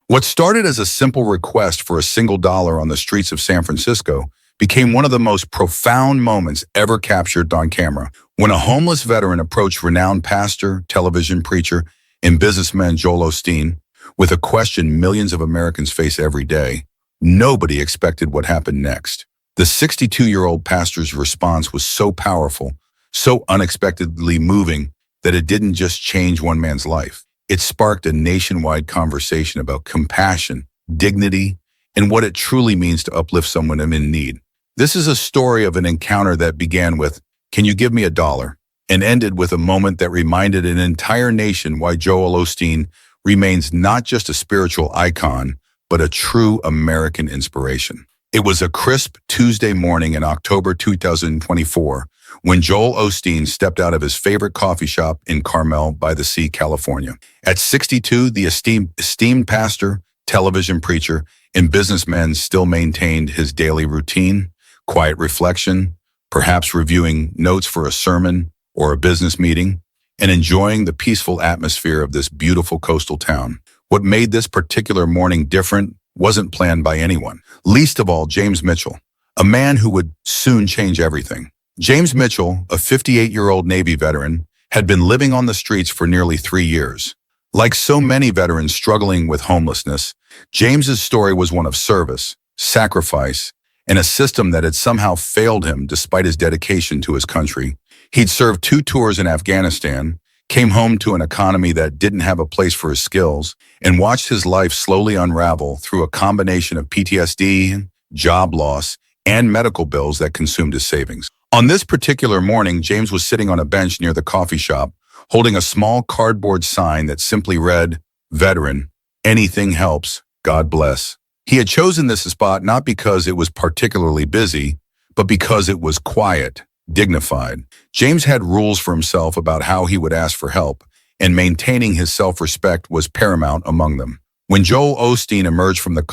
What started as a simple request for a single dollar on the streets of San Francisco became one of the most profound moments ever captured on camera. When a homeless veteran approached renowned pastor, television preacher, and businessman Joel Osteen with a question millions of Americans face every day, nobody expected what happened next. The 62-year-old pastor's response was so powerful, so unexpectedly moving, that it didn't just change one man's life. It sparked a nationwide conversation about compassion, dignity, and what it truly means to uplift someone in need. This is a story of an encounter that began with, "Can you give me a dollar?" and ended with a moment that reminded an entire nation why Joel Osteen remains not just a spiritual icon, but a true American inspiration. It was a crisp Tuesday morning in October 2024 when Joel Osteen stepped out of his favorite coffee shop in Carmel by the Sea, California. At 62, the esteemed pastor, television preacher, and businessman still maintained his daily routine, quiet reflection, perhaps reviewing notes for a sermon or a business meeting, and enjoying the peaceful atmosphere of this beautiful coastal town. What made this particular morning different wasn't planned by anyone, least of all James Mitchell, a man who would soon change everything. James Mitchell, a 58-year-old Navy veteran, had been living on the streets for nearly 3 years. Like so many veterans struggling with homelessness, James's story was one of service, sacrifice, and a system that had somehow failed him despite his dedication to his country. He'd served 2 tours in Afghanistan, came home to an economy that didn't have a place for his skills, and watched his life slowly unravel through a combination of PTSD, job loss, and medical bills that consumed his savings. On this particular morning, James was sitting on a bench near the coffee shop, holding a small cardboard sign that simply read, "Veteran, anything helps, God bless." He had chosen this spot not because it was particularly busy, but because it was quiet, dignified. James had rules for himself about how he would ask for help, and maintaining his self-respect was paramount among them. When Joel Osteen emerged from the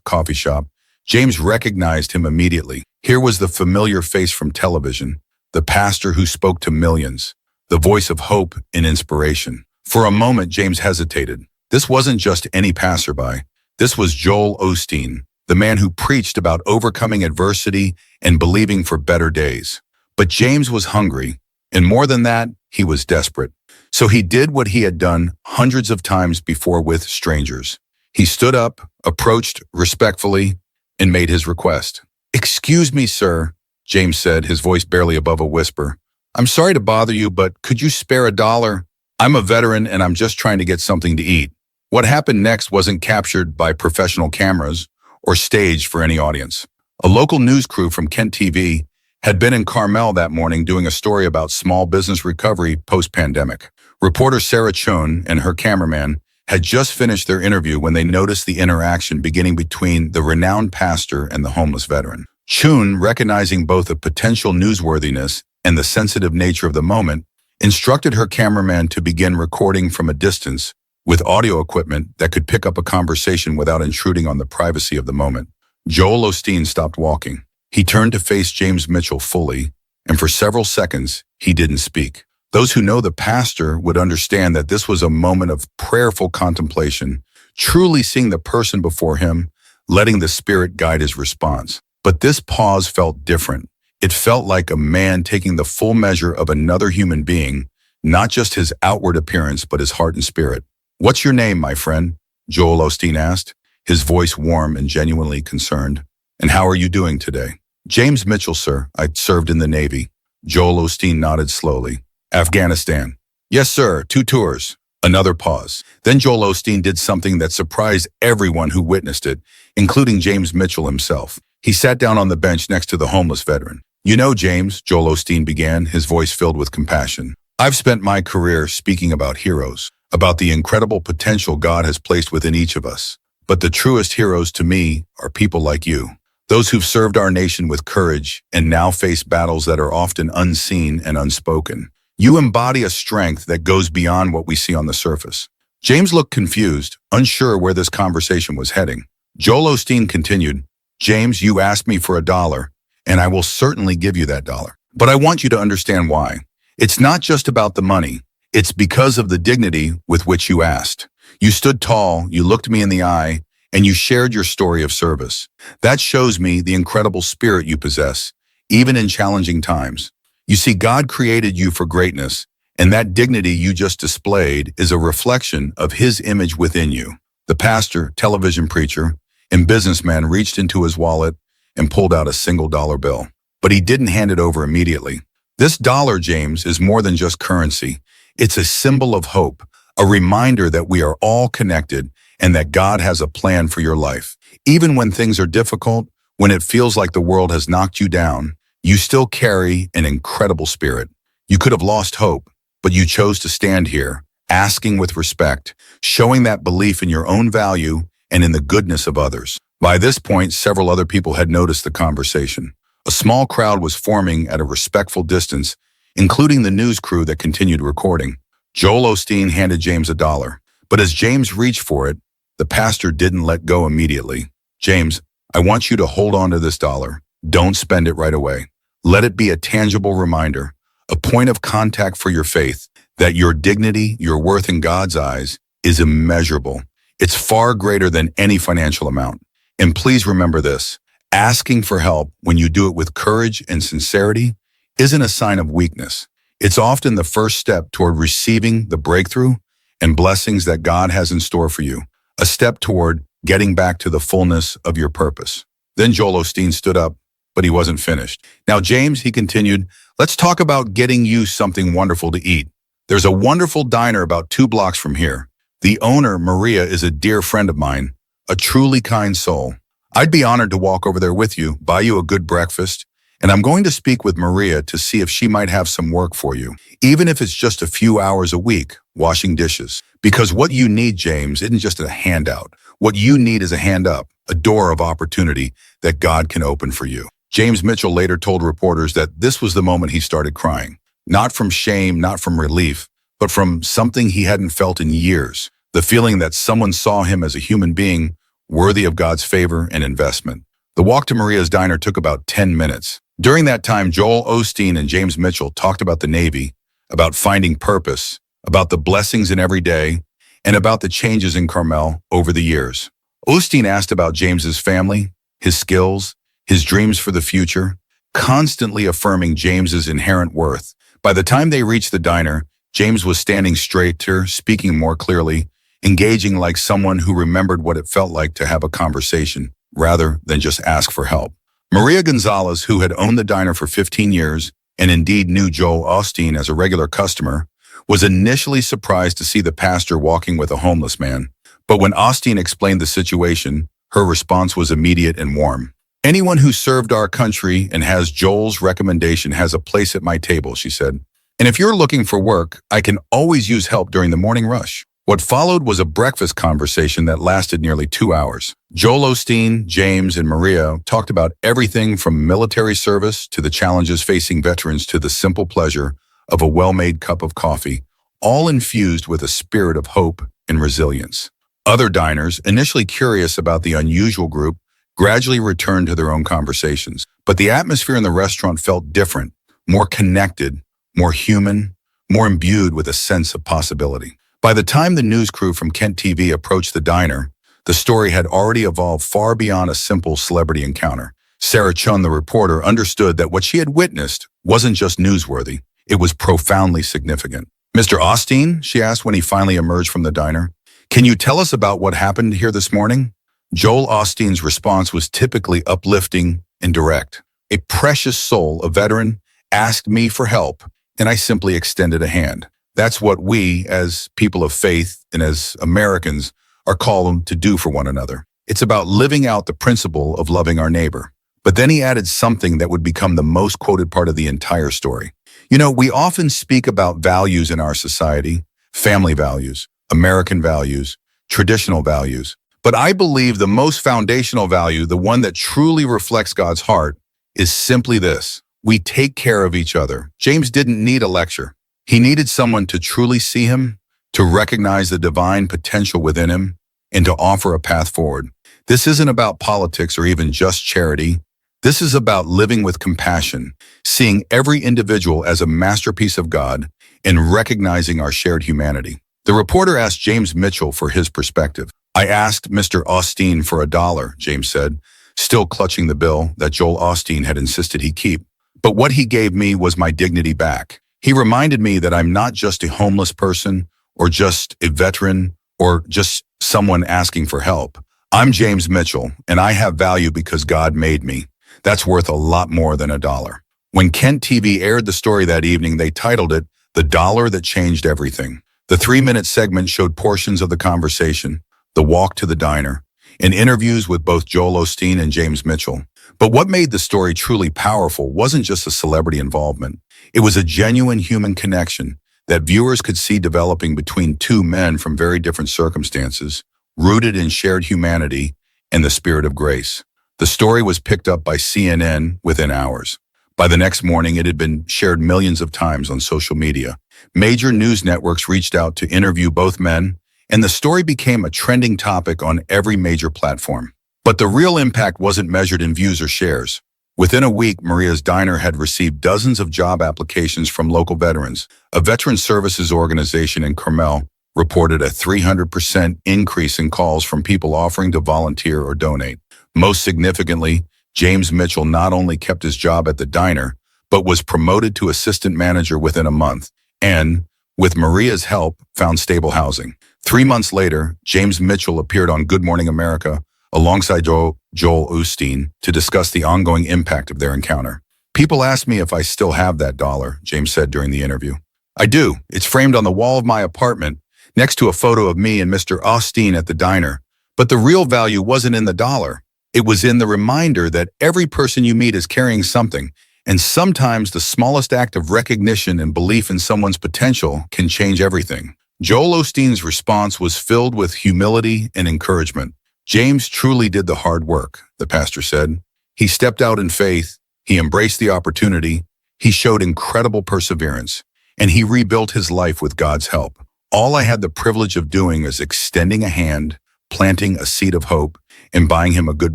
coffee shop, James recognized him immediately. Here was the familiar face from television, the pastor who spoke to millions, the voice of hope and inspiration. For a moment, James hesitated. This wasn't just any passerby. This was Joel Osteen, the man who preached about overcoming adversity and believing for better days. But James was hungry, and more than that, he was desperate. So he did what he had done hundreds of times before with strangers. He stood up, approached respectfully, and made his request. "Excuse me, sir," James said, his voice barely above a whisper. "I'm sorry to bother you, but could you spare a dollar? I'm a veteran and I'm just trying to get something to eat." What happened next wasn't captured by professional cameras or staged for any audience. A local news crew from Kent TV had been in Carmel that morning doing a story about small business recovery post-pandemic. Reporter Sarah Chun and her cameraman had just finished their interview when they noticed the interaction beginning between the renowned pastor and the homeless veteran. Chun, recognizing both the potential newsworthiness and the sensitive nature of the moment, instructed her cameraman to begin recording from a distance with audio equipment that could pick up a conversation without intruding on the privacy of the moment. Joel Osteen stopped walking. He turned to face James Mitchell fully, and for several seconds, he didn't speak. Those who know the pastor would understand that this was a moment of prayerful contemplation, truly seeing the person before him, letting the Spirit guide his response. But this pause felt different. It felt like a man taking the full measure of another human being, not just his outward appearance, but his heart and spirit. "What's your name, my friend?" Joel Osteen asked, his voice warm and genuinely concerned. "And how are you doing today?" "James Mitchell, sir. I served in the Navy." Joel Osteen nodded slowly. "Afghanistan." "Yes, sir. 2 tours." Another pause. Then Joel Osteen did something that surprised everyone who witnessed it, including James Mitchell himself. He sat down on the bench next to the homeless veteran. "You know, James," Joel Osteen began, his voice filled with compassion, "I've spent my career speaking about heroes, about the incredible potential God has placed within each of us. But the truest heroes to me are people like you. Those who've served our nation with courage and now face battles that are often unseen and unspoken. You embody a strength that goes beyond what we see on the surface." James looked confused, unsure where this conversation was heading. Joel Osteen continued, "James, you asked me for a dollar, and I will certainly give you that dollar. But I want you to understand why. It's not just about the money. It's because of the dignity with which you asked. You stood tall, you looked me in the eye, and you shared your story of service. That shows me the incredible spirit you possess, even in challenging times. You see, God created you for greatness, and that dignity you just displayed is a reflection of His image within you. The pastor, television preacher, and businessman reached into his wallet and pulled out a single-dollar bill. But he didn't hand it over immediately. This dollar, James, is more than just currency. It's a symbol of hope, a reminder that we are all connected and that God has a plan for your life. Even when things are difficult, when it feels like the world has knocked you down, you still carry an incredible spirit. You could have lost hope, but you chose to stand here, asking with respect, showing that belief in your own value and in the goodness of others. By this point, several other people had noticed the conversation. A small crowd was forming at a respectful distance, including the news crew that continued recording. Joel Osteen handed James a dollar, but as James reached for it, the pastor didn't let go immediately. James, I want you to hold on to this dollar. Don't spend it right away. Let it be a tangible reminder, a point of contact for your faith, that your dignity, your worth in God's eyes is immeasurable. It's far greater than any financial amount. And please remember this, asking for help when you do it with courage and sincerity isn't a sign of weakness. It's often the first step toward receiving the breakthrough and blessings that God has in store for you, a step toward getting back to the fullness of your purpose. Then Joel Osteen stood up, but he wasn't finished. Now, James, he continued, let's talk about getting you something wonderful to eat. There's a wonderful diner about 2 blocks from here. The owner, Maria, is a dear friend of mine, a truly kind soul. I'd be honored to walk over there with you, buy you a good breakfast, and I'm going to speak with Maria to see if she might have some work for you, even if it's just a few hours a week, washing dishes. Because what you need, James, isn't just a handout. What you need is a hand up, a door of opportunity that God can open for you. James Mitchell later told reporters that this was the moment he started crying. Not from shame, not from relief, but from something he hadn't felt in years. The feeling that someone saw him as a human being worthy of God's favor and investment. The walk to Maria's diner took about 10 minutes. During that time, Joel Osteen and James Mitchell talked about the Navy, about finding purpose, about the blessings in every day, and about the changes in Carmel over the years. Osteen asked about James's family, his skills, his dreams for the future, constantly affirming James's inherent worth. By the time they reached the diner, James was standing straighter, speaking more clearly, engaging like someone who remembered what it felt like to have a conversation, rather than just ask for help. Maria Gonzalez, who had owned the diner for 15 years and indeed knew Joel Osteen as a regular customer, was initially surprised to see the pastor walking with a homeless man. But when Osteen explained the situation, her response was immediate and warm. Anyone who served our country and has Joel's recommendation has a place at my table, she said. And if you're looking for work, I can always use help during the morning rush. What followed was a breakfast conversation that lasted nearly 2 hours. Joel Osteen, James, and Maria talked about everything from military service to the challenges facing veterans to the simple pleasure of a well-made cup of coffee, all infused with a spirit of hope and resilience. Other diners, initially curious about the unusual group, gradually returned to their own conversations. But the atmosphere in the restaurant felt different, more connected, more human, more imbued with a sense of possibility. By the time the news crew from Kent TV approached the diner, the story had already evolved far beyond a simple celebrity encounter. Sarah Chun, the reporter, understood that what she had witnessed wasn't just newsworthy, it was profoundly significant. Mr. Osteen, she asked when he finally emerged from the diner, can you tell us about what happened here this morning? Joel Osteen's response was typically uplifting and direct. A precious soul, a veteran, asked me for help, and I simply extended a hand. That's what we, as people of faith and as Americans, are called to do for one another. It's about living out the principle of loving our neighbor. But then he added something that would become the most quoted part of the entire story. You know, we often speak about values in our society, family values, American values, traditional values. But I believe the most foundational value, the one that truly reflects God's heart, is simply this. We take care of each other. James didn't need a lecture. He needed someone to truly see him, to recognize the divine potential within him, and to offer a path forward. This isn't about politics or even just charity. This is about living with compassion, seeing every individual as a masterpiece of God, and recognizing our shared humanity. The reporter asked James Mitchell for his perspective. "I asked Mr. Osteen for $1, James said, still clutching the bill that Joel Osteen had insisted he keep. But what he gave me was my dignity back. He reminded me that I'm not just a homeless person or just a veteran or just someone asking for help. I'm James Mitchell, and I have value because God made me. That's worth a lot more than $1. When Kent TV aired the story that evening, they titled it, "The Dollar That Changed Everything." The 3-minute segment showed portions of the conversation, the walk to the diner, and interviews with both Joel Osteen and James Mitchell. But what made the story truly powerful wasn't just a celebrity involvement. It was a genuine human connection that viewers could see developing between two men from very different circumstances, rooted in shared humanity and the spirit of grace. The story was picked up by CNN within hours. By the next morning, it had been shared millions of times on social media. Major news networks reached out to interview both men, and the story became a trending topic on every major platform. But the real impact wasn't measured in views or shares. Within a week, Maria's Diner had received dozens of job applications from local veterans. A veteran services organization in Carmel reported a 300% increase in calls from people offering to volunteer or donate. Most significantly, James Mitchell not only kept his job at the diner, but was promoted to assistant manager within a month, and, with Maria's help, found stable housing. 3 months later, James Mitchell appeared on Good Morning America alongside Joel Osteen to discuss the ongoing impact of their encounter. "People ask me if I still have that $1, James said during the interview. "I do. It's framed on the wall of my apartment, next to a photo of me and Mr. Osteen at the diner. But the real value wasn't in the $1. It was in the reminder that every person you meet is carrying something, and sometimes the smallest act of recognition and belief in someone's potential can change everything." Joel Osteen's response was filled with humility and encouragement. "James truly did the hard work," the pastor said. "He stepped out in faith, he embraced the opportunity, he showed incredible perseverance, and he rebuilt his life with God's help. All I had the privilege of doing is extending a hand, planting a seed of hope, and buying him a good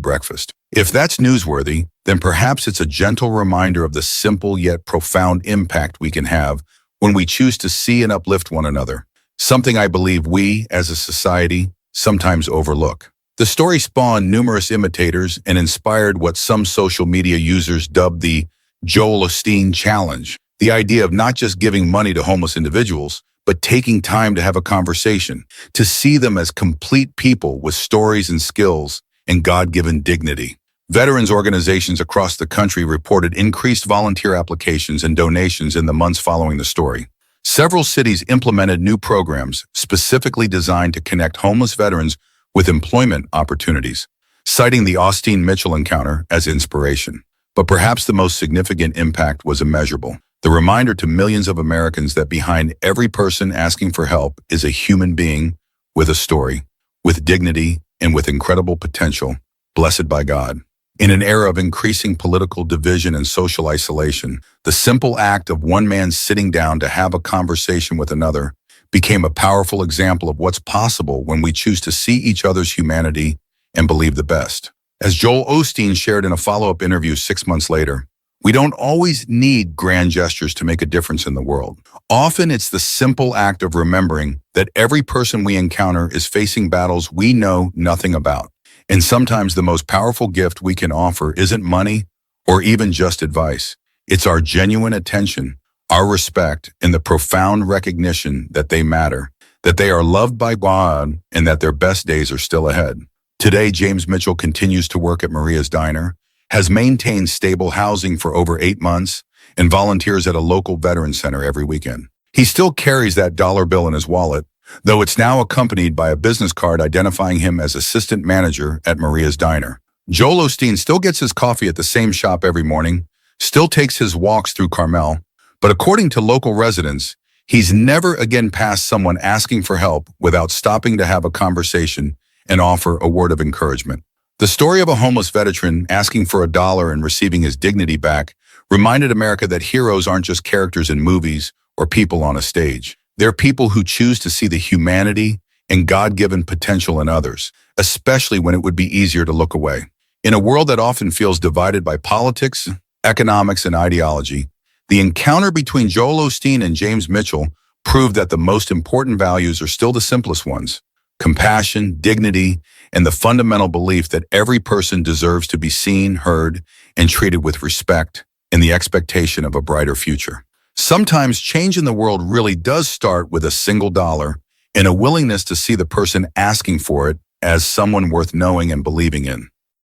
breakfast." If that's newsworthy, then perhaps it's a gentle reminder of the simple yet profound impact we can have when we choose to see and uplift one another, something I believe we, as a society, sometimes overlook. The story spawned numerous imitators and inspired what some social media users dubbed the Joel Osteen Challenge, the idea of not just giving money to homeless individuals, but taking time to have a conversation, to see them as complete people with stories and skills and God-given dignity. Veterans organizations across the country reported increased volunteer applications and donations in the months following the story. Several cities implemented new programs specifically designed to connect homeless veterans with employment opportunities, citing the Osteen-Mitchell encounter as inspiration. But perhaps the most significant impact was immeasurable. The reminder to millions of Americans that behind every person asking for help is a human being with a story, with dignity, and with incredible potential, blessed by God. In an era of increasing political division and social isolation, the simple act of one man sitting down to have a conversation with another became a powerful example of what's possible when we choose to see each other's humanity and believe the best. As Joel Osteen shared in a follow-up interview 6 months later, we don't always need grand gestures to make a difference in the world. Often it's the simple act of remembering that every person we encounter is facing battles we know nothing about. And sometimes the most powerful gift we can offer isn't money or even just advice. It's our genuine attention, our respect, and the profound recognition that they matter, that they are loved by God, and that their best days are still ahead. Today, James Mitchell continues to work at Maria's Diner, has maintained stable housing for over 8 months, and volunteers at a local veteran center every weekend. He still carries that dollar bill in his wallet, though it's now accompanied by a business card identifying him as assistant manager at Maria's Diner. Joel Osteen still gets his coffee at the same shop every morning, still takes his walks through Carmel, but according to local residents, he's never again passed someone asking for help without stopping to have a conversation and offer a word of encouragement. The story of a homeless veteran asking for $1 and receiving his dignity back reminded America that heroes aren't just characters in movies or people on a stage. They're people who choose to see the humanity and God-given potential in others, especially when it would be easier to look away. In a world that often feels divided by politics, economics, and ideology, the encounter between Joel Osteen and James Mitchell proved that the most important values are still the simplest ones: compassion, dignity, and the fundamental belief that every person deserves to be seen, heard, and treated with respect in the expectation of a brighter future. Sometimes change in the world really does start with a single dollar and a willingness to see the person asking for it as someone worth knowing and believing in.